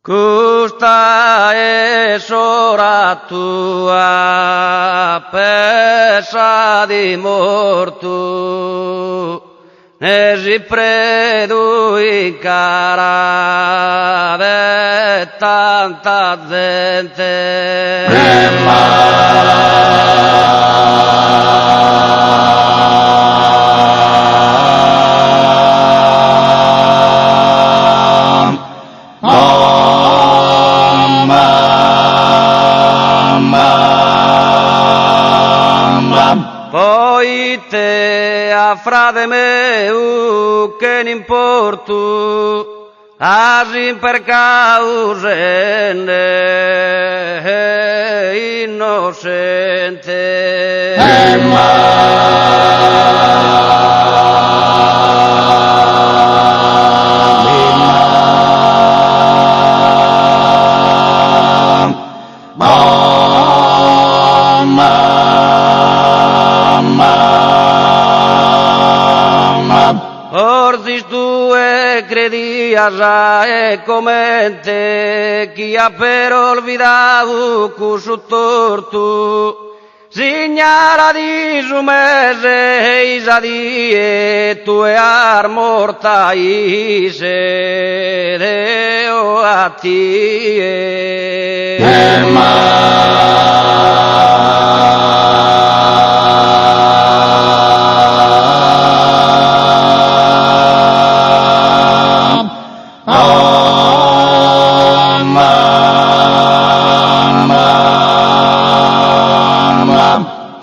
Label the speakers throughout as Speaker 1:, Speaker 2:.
Speaker 1: Custa es ora tua, pesa di mortu, ne si predu in cara de tanta gente. Poi te a frate meu che n'importu asin per causene innocente. Orzis tu credías a comente que ha per olvidado cu su tortu signara di su mese isa die tu ar morta ise deo a tie.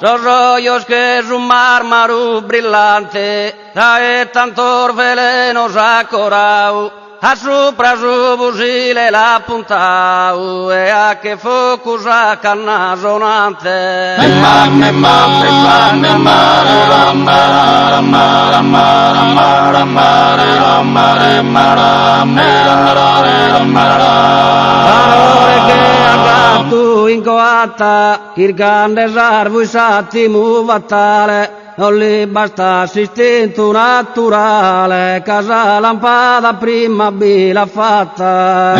Speaker 1: Los rollos que es un mármaro brillante, trae tantos velenos acorau, a sopra su busile l'ha puntau, e a che focus a canna sonante. Parole che aggattu in coatta, chircande sarvui s'attimu vattale, non li bastasse istinto naturale, casa lampada prima bila fatta.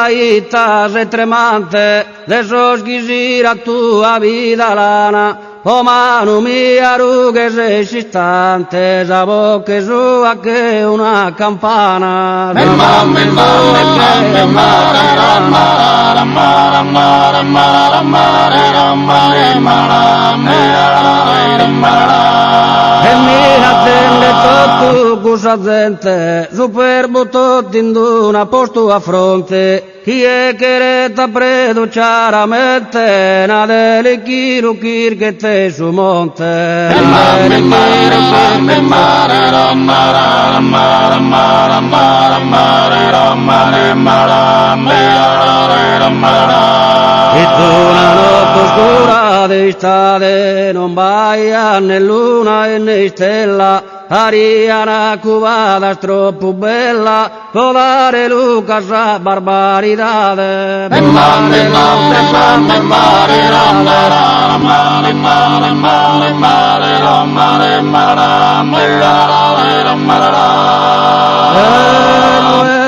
Speaker 1: Ita se tremante, de sos quisiera tua vida lana, o mano mia rughe se istante, sa bocca sua che una campana. E mi attende tutto questa gente, superbo tutto in una posto a fronte, chi è che retta predo chiaramente, na delle chilo che te su monte. E tu una notte oscura d'estate non vai a né luna e né stella, Ariana cubada es troppo bella, può dare Luca sa barbaridade.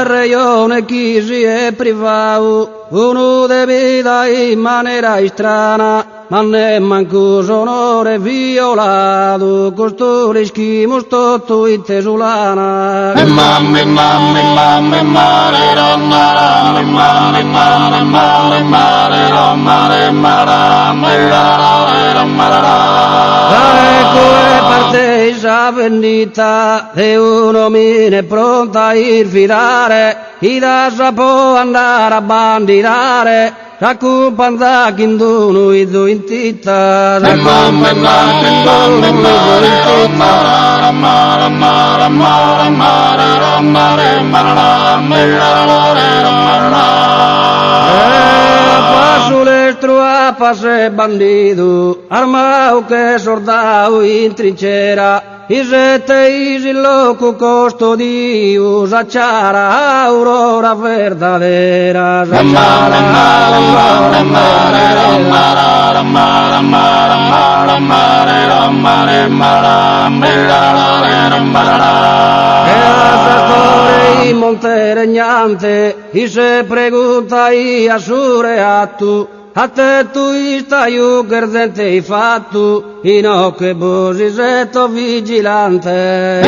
Speaker 1: Reyone chi si è privato, uno de vita in maniera strana, ma ne manco sonore violato, costore schimo stotto in tesulana. Ecco è partesa vendita, e uno mine pronta a infidare, chi da può andare a banditare, s'accompagna chi indono i due in titta, passe bandito, armao che sordao in trincera, i sette isi loco custodio, s'acciara aurora verdadera, s'acciara aurora verdadera. y monte regnante, y se pregunta y asure a tu gardente i fattu, in che busi setto vigilante.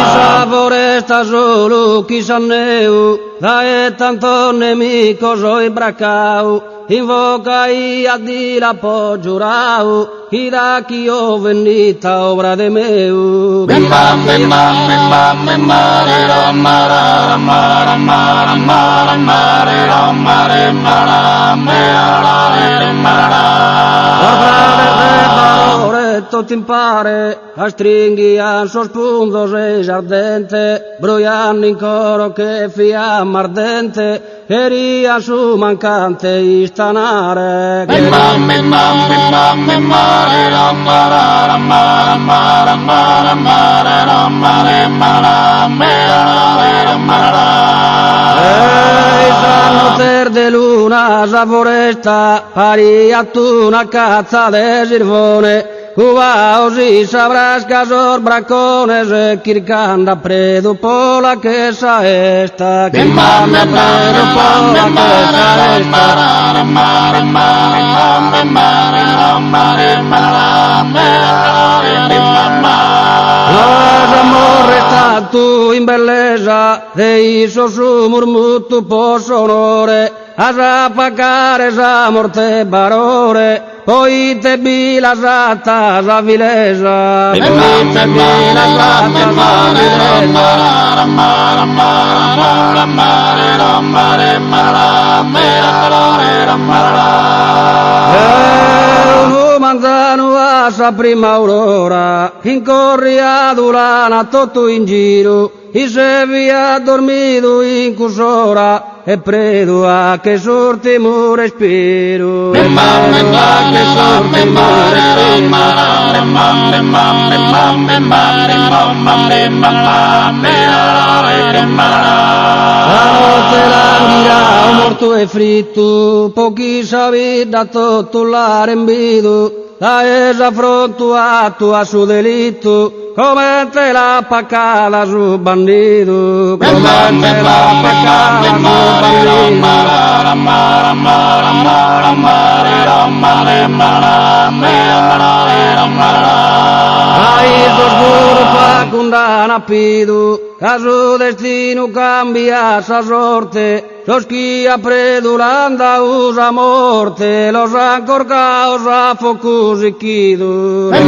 Speaker 1: Esa foresta solo chi s'anneu, da e tanto nemico soy bracau, invoca i a di la po giurau, chi da chi ho venita obra de meu. Tot impare a stringhi a sospundos e ardente, broiando in coro che fiamma ardente, che ria su mancante istanare. Noter de luna sa foresta, pari a tu una cazza de sirvone, Cubaos y sabrás casor bracones kirkanda predu pola que sa esta kirkanda predu pola que sa Los amores tanto in bellezza de iso su murmutu po sonore a pagare sa morte barore poi te bi la sata sa vilesa poi te bi la sata sa vilesa manzano a sa prima aurora incorri ad ulana tutto in giro e se via dormido in cusora e predo a che sortimo respiro e predo a che sortimo la notte languirà morto e fritto pochi sabi da tutto l'arembido la esa fronto a su delitto come te la pacala su bandido come te la pacala su ai oscuro pa condana pidu caso destino cambia sa sorte los chi a predulanda usa morte los ancorcaos a focus e chidu e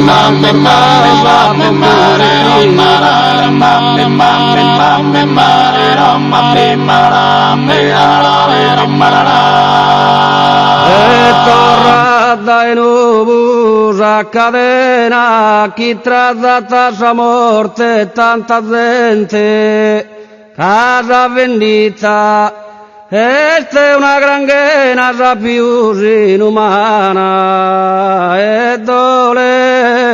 Speaker 1: torrada in ubus a cadena chi trattata sa morte tanta gente casa vendita esta è una gran ghena sa più inumana e dole